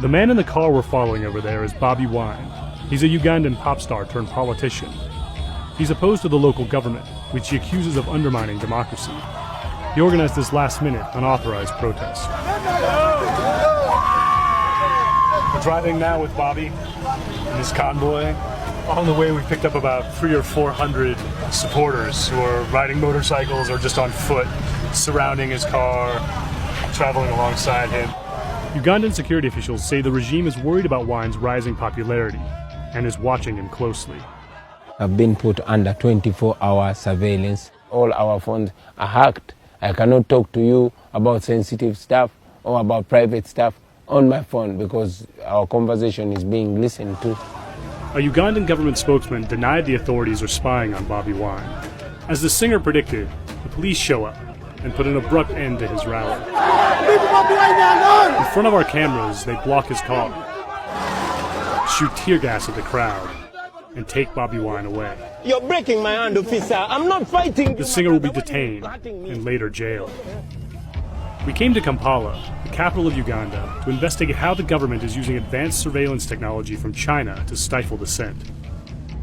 The man in the car we're following over there is Bobi Wine. He's a Ugandan pop star turned politician. He's opposed to the local government, which he accuses of undermining democracy. He organized this last-minute, unauthorized protest. We're driving now with Bobi in this convoy. On the way, we picked up about 300 or 400 supporters who are riding motorcycles or just on foot, surrounding his car, traveling alongside him. Ugandan security officials say the regime is worried about Wine's rising popularity and is watching him closely. I've been put under 24-hour surveillance. All our phones are hacked. I cannot talk to you about sensitive stuff or about private stuff on my phone because our conversation is being listened to. A Ugandan government spokesman denied the authorities are spying on Bobi Wine. As the singer predicted, the police show up and put an abrupt end to his rally. In front of our cameras, they block his car, shoot tear gas at the crowd, and take Bobi Wine away. You're breaking my hand, officer. I'm not fighting. The singer will be detained and later jailed. We came to Kampala, the capital of Uganda, to investigate how the government is using advanced surveillance technology from China to stifle dissent.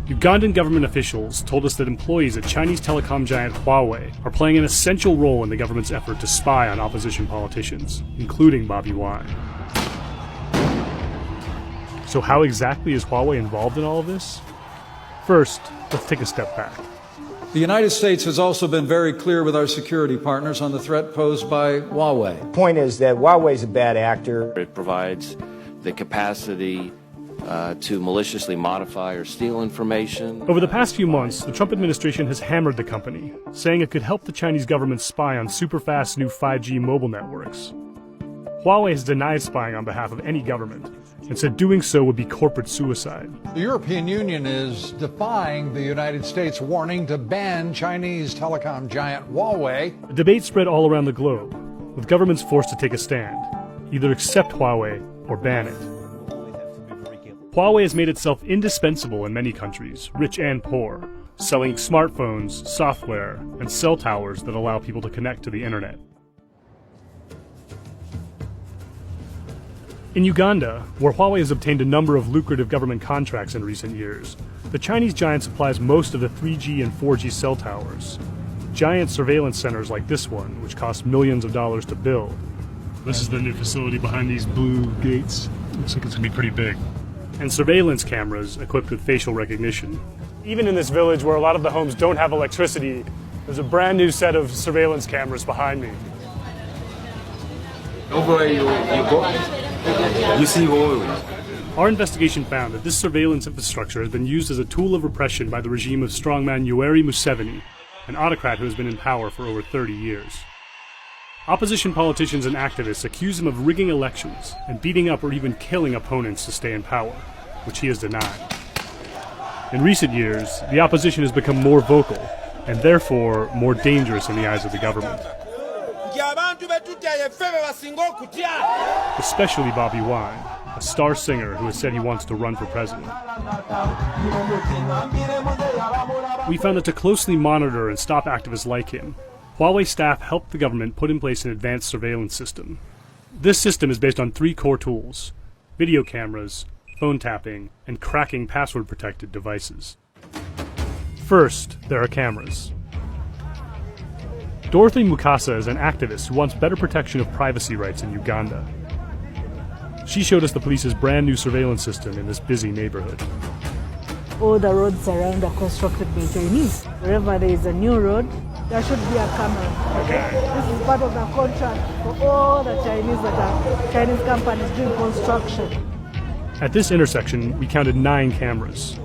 Ugandan government officials told us that employees at Chinese telecom giant Huawei are playing an essential role in the government's effort to spy on opposition politicians, including Bobi Wine. So how exactly is Huawei involved in all of this? First, let's take a step back. The United States has also been very clear with our security partners on the threat posed by Huawei. The point is that Huawei is a bad actor. It provides the capacity to maliciously modify or steal information. Over the past few months, the Trump administration has hammered the company, saying it could help the Chinese government spy on super-fast new 5G mobile networks. Huawei has denied spying on behalf of any government and said doing so would be corporate suicide. The European Union is defying the United States warning to ban Chinese telecom giant Huawei. The debate spread all around the globe, with governments forced to take a stand, either accept Huawei or ban it. Huawei has made itself indispensable in many countries, rich and poor, selling smartphones, software, and cell towers that allow people to connect to the internet. In Uganda, where Huawei has obtained a number of lucrative government contracts in recent years, the Chinese giant supplies most of the 3G and 4G cell towers. Giant surveillance centers like this one, which cost millions of dollars to build. This is the new facility behind these blue gates. Looks like it's going to be pretty big. And surveillance cameras equipped with facial recognition. Even in this village where a lot of the homes don't have electricity, there's a brand new set of surveillance cameras behind me. Over you go. You see Huawei. Our investigation found that this surveillance infrastructure has been used as a tool of repression by the regime of strongman Yoweri Museveni, an autocrat who has been in power for over 30 years. Opposition politicians and activists accuse him of rigging elections and beating up or even killing opponents to stay in power, which he has denied. In recent years, the opposition has become more vocal and therefore more dangerous in the eyes of the government. Especially Bobi Wine, a star singer who has said he wants to run for president. We found that to closely monitor and stop activists like him, Huawei staff helped the government put in place an advanced surveillance system. This system is based on 3 core tools: video cameras, phone tapping, and cracking password-protected devices. First, there are cameras. Dorothy Mukasa is an activist who wants better protection of privacy rights in Uganda. She showed us the police's brand new surveillance system in this busy neighborhood. All the roads around are constructed by Chinese. Wherever there is a new road, there should be a camera. Okay. This is part of the contract for all the Chinese companies doing construction. At this intersection, we counted 9 cameras.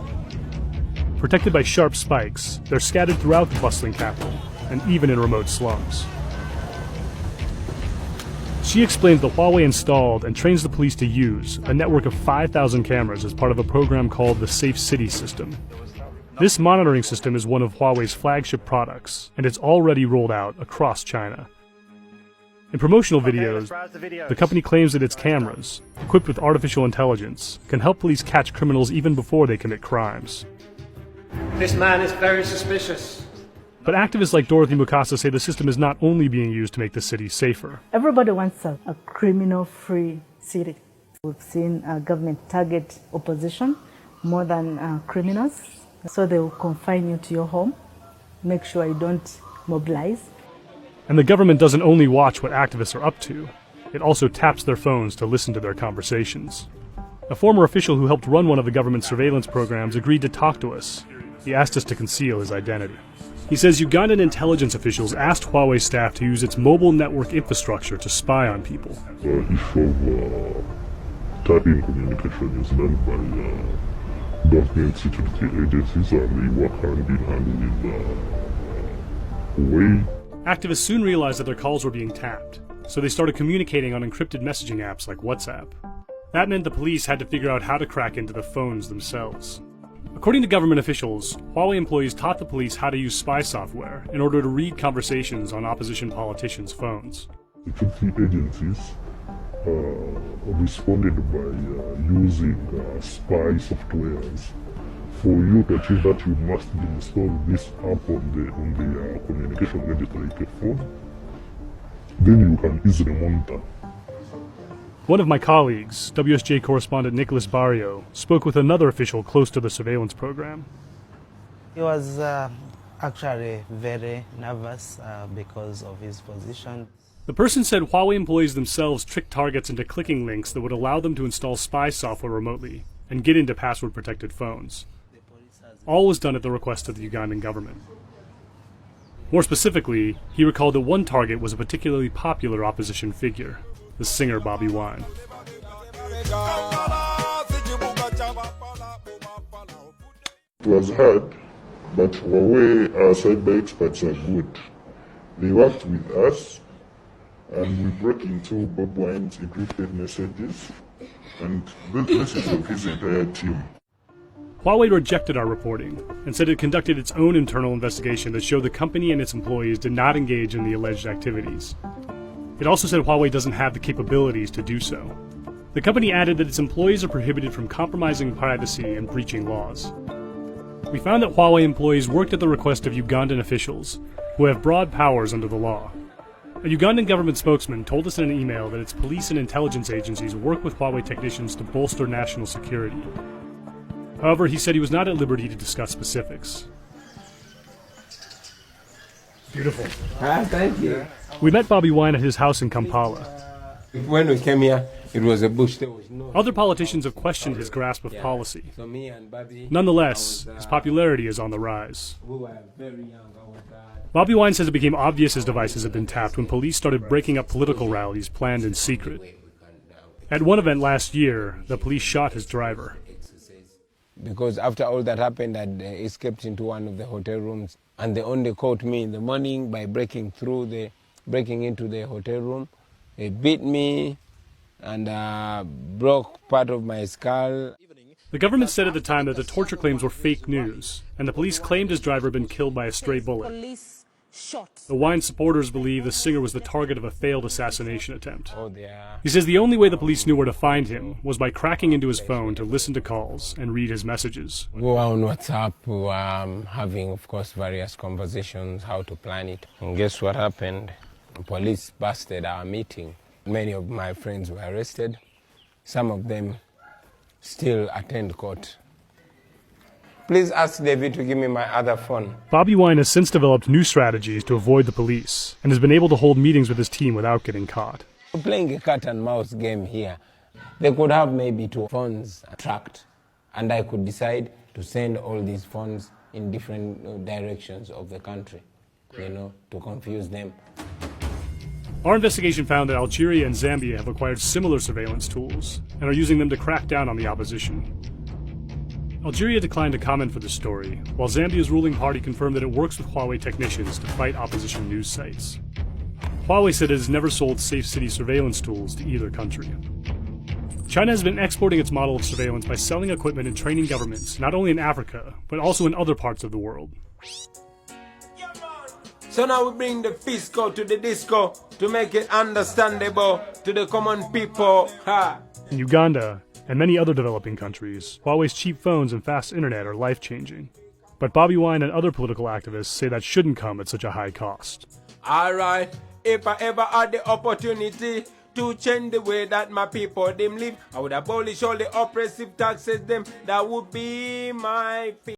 Protected by sharp spikes, they're scattered throughout the bustling capital, and even in remote slums. She explains that Huawei installed and trains the police to use a network of 5,000 cameras as part of a program called the Safe City System. This monitoring system is one of Huawei's flagship products, and it's already rolled out across China. In promotional videos, the company claims that its cameras, equipped with artificial intelligence, can help police catch criminals even before they commit crimes. This man is very suspicious. But activists like Dorothy Mukasa say the system is not only being used to make the city safer. Everybody wants a criminal-free city. We've seen government target opposition more than criminals. So they will confine you to your home, make sure you don't mobilize. And the government doesn't only watch what activists are up to, it also taps their phones to listen to their conversations. A former official who helped run one of the government's surveillance programs agreed to talk to us. He asked us to conceal his identity. He says Ugandan intelligence officials asked Huawei staff to use its mobile network infrastructure to spy on people. The issue of tapping communication is done by government security agencies, and they work hand in hand with Huawei. Activists soon realized that their calls were being tapped, so they started communicating on encrypted messaging apps like WhatsApp. That meant the police had to figure out how to crack into the phones themselves. According to government officials, Huawei employees taught the police how to use spy software in order to read conversations on opposition politicians' phones. Security agencies responded by using spy softwares. For you to achieve that, you must install this app on the communication gadget like a phone. Then you can easily monitor. One of my colleagues, WSJ correspondent Nicholas Bariyo, spoke with another official close to the surveillance program. He was actually very nervous because of his position. The person said Huawei employees themselves tricked targets into clicking links that would allow them to install spy software remotely and get into password-protected phones. All was done at the request of the Ugandan government. More specifically, he recalled that one target was a particularly popular opposition figure, the singer Bobi Wine. It was hard, but Huawei cyber experts are good. They worked with us, and we broke into Bobi Wine's encrypted messages and the messages of his entire team. Huawei rejected our reporting and said it conducted its own internal investigation that showed the company and its employees did not engage in the alleged activities. It also said Huawei doesn't have the capabilities to do so. The company added that its employees are prohibited from compromising privacy and breaching laws. We found that Huawei employees worked at the request of Ugandan officials, who have broad powers under the law. A Ugandan government spokesman told us in an email that its police and intelligence agencies work with Huawei technicians to bolster national security. However, he said he was not at liberty to discuss specifics. Beautiful. Thank you. We met Bobi Wine at his house in Kampala. When we came here, it was a bush. There was no. Other politicians have questioned his grasp of policy. So me and Bobby, Nonetheless, his popularity is on the rise. we were very young. Bobi Wine says it became obvious his devices had been tapped when police started breaking up political rallies planned in secret. At one event last year, the police shot his driver. Because after all that happened, I escaped into one of the hotel rooms, and they only caught me in the morning by breaking into the hotel room. They beat me and broke part of my skull. The government said at the time that the torture claims were fake news, and the police claimed his driver had been killed by a stray bullet. The Wine supporters believe the singer was the target of a failed assassination attempt. He says the only way the police knew where to find him was by cracking into his phone to listen to calls and read his messages. Go on WhatsApp, having, of course, various conversations, how to plan it. And guess what happened? The police busted our meeting. Many of my friends were arrested. Some of them still attend court. Please ask David to give me my other phone. Bobi Wine has since developed new strategies to avoid the police and has been able to hold meetings with his team without getting caught. We're playing a cat and mouse game here. They could have maybe 2 phones tracked, and I could decide to send all these phones in different directions of the country, to confuse them. Our investigation found that Algeria and Zambia have acquired similar surveillance tools and are using them to crack down on the opposition. Algeria declined to comment for this story, while Zambia's ruling party confirmed that it works with Huawei technicians to fight opposition news sites. Huawei said it has never sold safe city surveillance tools to either country. China has been exporting its model of surveillance by selling equipment and training governments, not only in Africa, but also in other parts of the world. So now we bring the fisco to the disco to make it understandable to the common people. Ha! In Uganda and many other developing countries, Huawei's cheap phones and fast internet are life-changing. But Bobi Wine and other political activists say that shouldn't come at such a high cost. Alright, if I ever had the opportunity to change the way that my people them live. I would abolish all the oppressive taxes them. That would be my